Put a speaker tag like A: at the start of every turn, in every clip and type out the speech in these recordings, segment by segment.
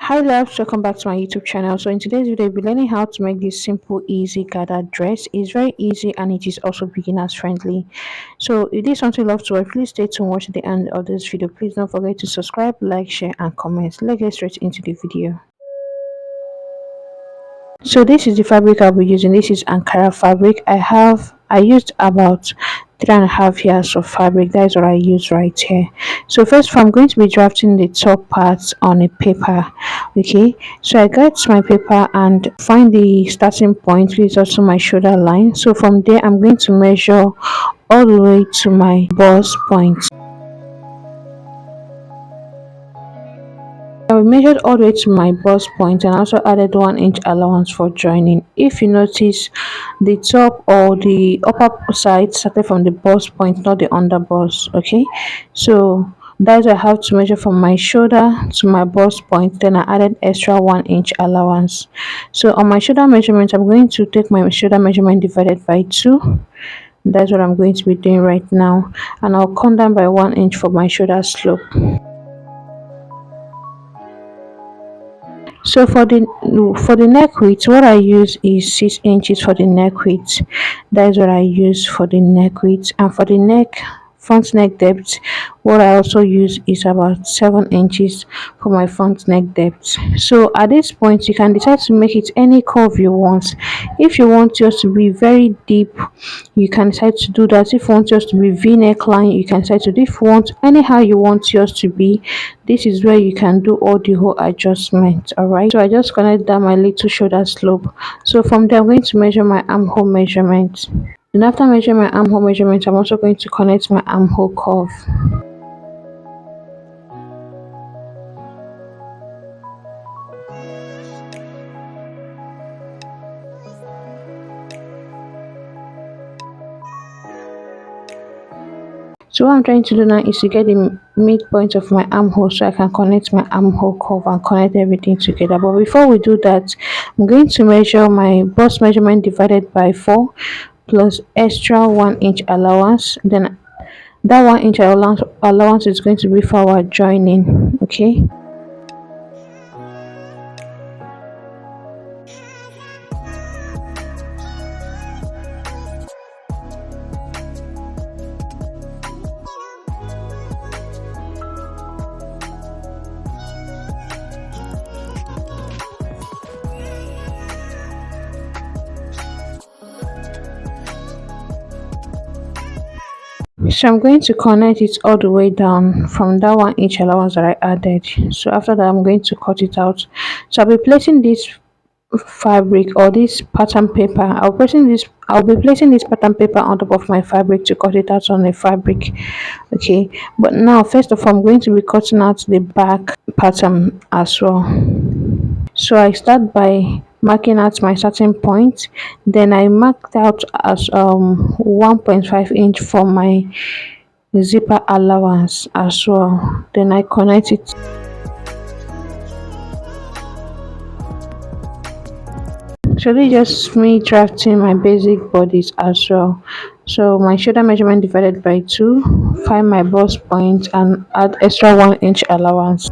A: Hi loves, welcome back to my YouTube channel. So in today's video, we'll be learning how to make this simple, easy gathered dress. It's very easy and it is also beginners friendly. So if this is something you love to watch, please stay tuned, watch the end of this video. Please don't forget to subscribe, like, share, and comment. Let's get straight into the video. So this is the fabric I'll be using. This is Ankara fabric. I used about 3.5 years of fabric. That is what I use right here. So first of all, I'm going to be drafting the top parts on a paper. Okay, so I got my paper and find the starting point, which is also my shoulder line. So from there, I'm going to measure all the way to my bust point. I measured all the way to my bust point and also added 1 inch allowance for joining. If you notice, the top or the upper side started from the bust point, not the under bust. Okay, so that's I have to measure from my shoulder to my bust point. Then I added extra 1 inch allowance. So on my shoulder measurement, I'm going to take my shoulder measurement divided by 2. That's what I'm going to be doing right now, and I'll come down by 1 inch for my shoulder slope. So for the neck width, what I use is 6 inches for the neck width. That is what I use for the neck width, and for the front neck depth, what I also use is about 7 inches for my front neck depth. So at this point, you can decide to make it any curve you want. If you want yours to be very deep, you can decide to do that. If you want yours to be v neckline, you can decide to do. If you want anyhow you want yours to be, this is where you can do all the whole adjustment. All right, so I just connect down my little shoulder slope. So from there, I'm going to measure my armhole measurement. And after measuring my armhole measurement, I'm also going to connect my armhole curve. So what I'm trying to do now is to get the midpoint of my armhole so I can connect my armhole curve and connect everything together. But before we do that, I'm going to measure my bust measurement divided by 4 plus extra 1 inch allowance. Then that 1 inch allowance is going to be for our joining. Okay, so I'm going to connect it all the way down from that 1 inch allowance that I added. So after that, I'm going to cut it out. So I'll be placing this fabric or this pattern paper. I'll be placing this pattern paper on top of my fabric to cut it out on the fabric. Okay, but now first of all, I'm going to be cutting out the back pattern as well. So I start by marking out my starting point. Then I marked out as 1.5 inch for my zipper allowance as well. Then I connect it. So this is just me drafting my basic bodies as well. So my shoulder measurement divided by 2, find my bust point and add extra 1 inch allowance.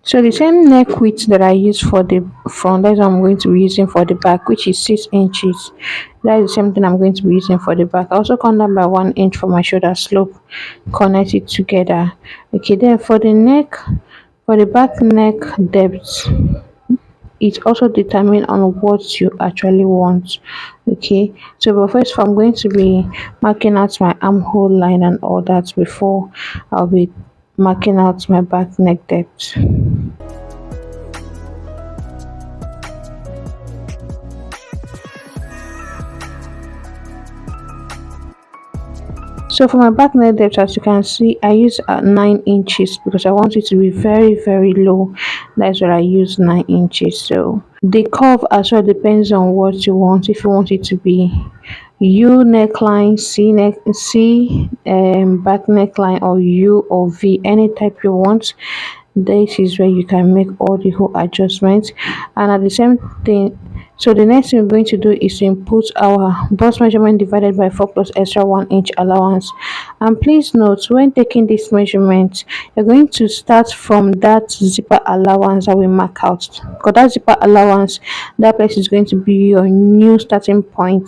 A: So the same neck width that I use for the front, that's what I'm going to be using for the back, which is 6 inches. That is the same thing I'm going to be using for the back. I also come down by 1 inch for my shoulder slope, connect it together. Okay, then for the back neck depth, it also determines on what you actually want. Okay, so but first I'm going to be marking out my armhole line and all that before I'll be marking out my back neck depth. So for my back neck depth, as you can see, I use 9 inches because I want it to be very low. That's what I use, 9 inches. So the curve as well depends on what you want. If you want it to be, U neckline, C back neckline, or U or V, any type you want. This is where you can make all the whole adjustments. And at the same thing, so the next thing we're going to do is to input our bust measurement divided by 4 plus extra 1 inch allowance. And please note, when taking this measurement, you're going to start from that zipper allowance that we mark out, because that zipper allowance, that place is going to be your new starting point.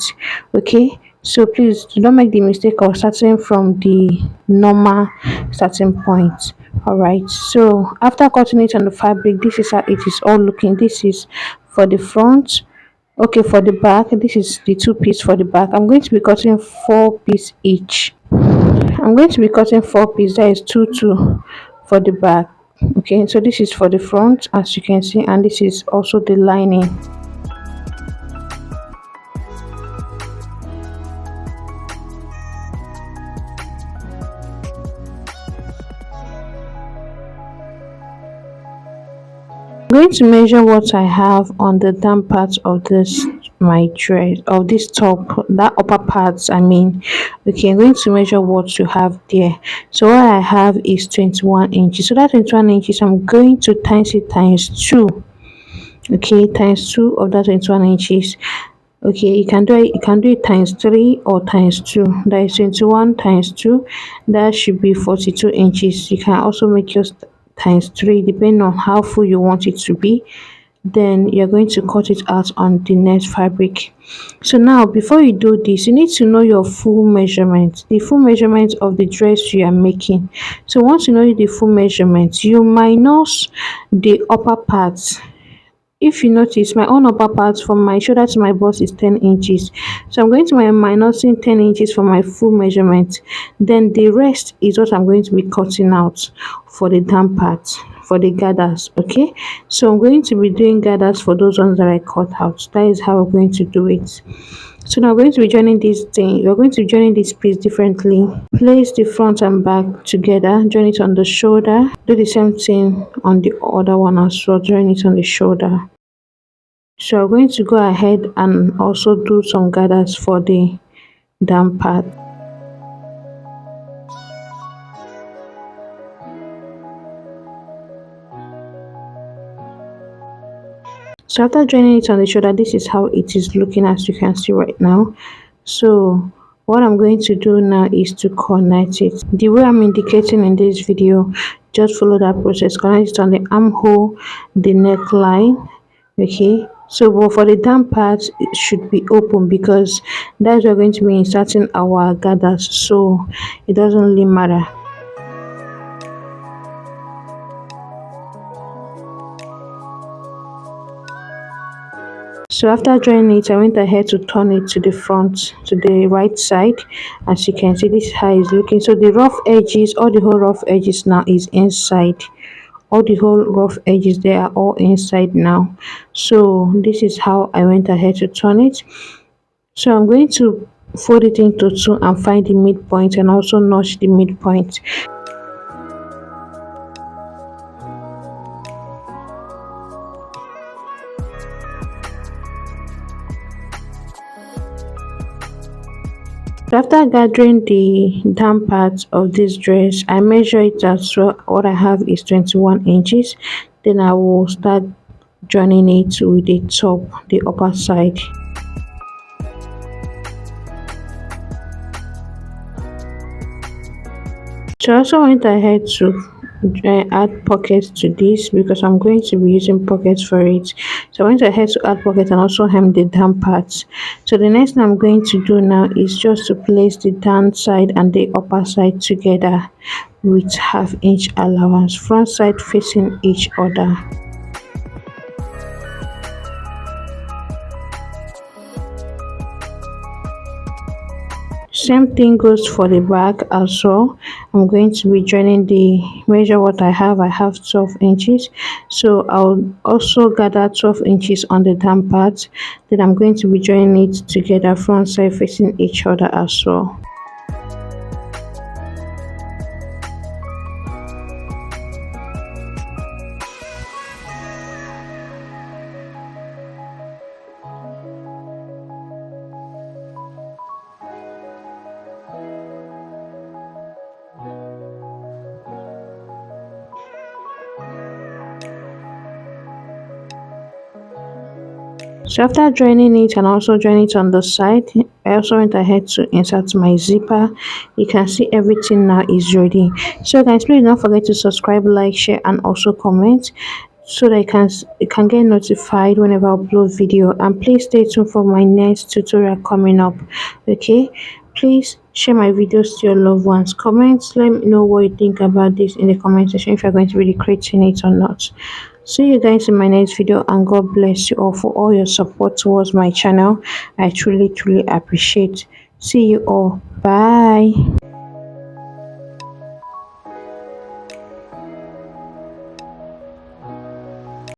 A: Okay, so please do not make the mistake of starting from the normal starting point. All right, so after cutting it on the fabric, this is how it is all looking. This is for the front. Okay, for the back, this is the two piece. For the back, I'm going to be cutting 4 piece each. I'm going to be cutting 4 piece, that is 2 for the back. Okay, so this is for the front, as you can see, and this is also the lining. I'm going to measure what I have on the down part of this my dress, of this top, that upper part, I mean. Okay, I'm going to measure what you have there. So what I have is 21 inches. So that 21 inches, I'm going to times it times 2. Okay, times 2 of that 21 inches. Okay, you can do it times 3 or times 2. That is 21 times 2. That should be 42 inches. You can also make yours times 3 depending on how full you want it to be. Then you're going to cut it out on the next fabric. So now, before you do this, you need to know your full measurement, the full measurement of the dress you are making. So once you know the full measurement, you minus the upper part. If you notice, my own upper part from my shoulder to my bust is 10 inches. So I'm going to be minusing 10 inches for my full measurement. Then the rest is what I'm going to be cutting out for the down part, for the gathers. Okay, so I'm going to be doing gathers for those ones that I cut out. That is how we're going to do it. So now we're going to be joining this thing. We're going to be joining this piece differently. Place the front and back together, join it on the shoulder. Do the same thing on the other one as well, join it on the shoulder. So I'm going to go ahead and also do some gathers for the down part. So after joining it on the shoulder, this is how it is looking, as you can see right now. So what I'm going to do now is to connect it the way I'm indicating in this video. Just follow that process. Connect it on the armhole, the neckline. Okay, so but for the down part, it should be open because that's where we're going to be inserting our gathers, so it doesn't really matter. So after joining it, I went ahead to turn it to the front, to the right side. As you can see, this is how it's looking. So the rough edges, all the whole rough edges now is inside. All the whole rough edges, they are all inside now. So this is how I went ahead to turn it. So I'm going to fold it into 2 and find the midpoint, and also notch the midpoint. So after gathering the down part of this dress, I measure it as well. What I have is 21 inches. Then I will start joining it with the top, the upper side. So I also went ahead to add pockets to this because I'm going to be using pockets for it. So I went ahead to add pockets and also hem the down parts. So the next thing I'm going to do now is just to place the down side and the upper side together with 1/2 inch allowance, front side facing each other. Same thing goes for the back as well. I'm going to be joining the measure what I have 12 inches, so I'll also gather 12 inches on the down part. Then I'm going to be joining it together, front side facing each other as well. So after joining it and also join it on the side, I also went ahead to insert my zipper. You can see everything now is ready. So guys, please don't forget to subscribe, like, share, and also comment so that you can get notified whenever I upload video. And please stay tuned for my next tutorial coming up. Okay, please share my videos to your loved ones. Comment, let me know what you think about this in the comment section, if you're going to be creating it or not. See you guys in my next video, and God bless you all for all your support towards my channel. I truly appreciate. See you all. Bye.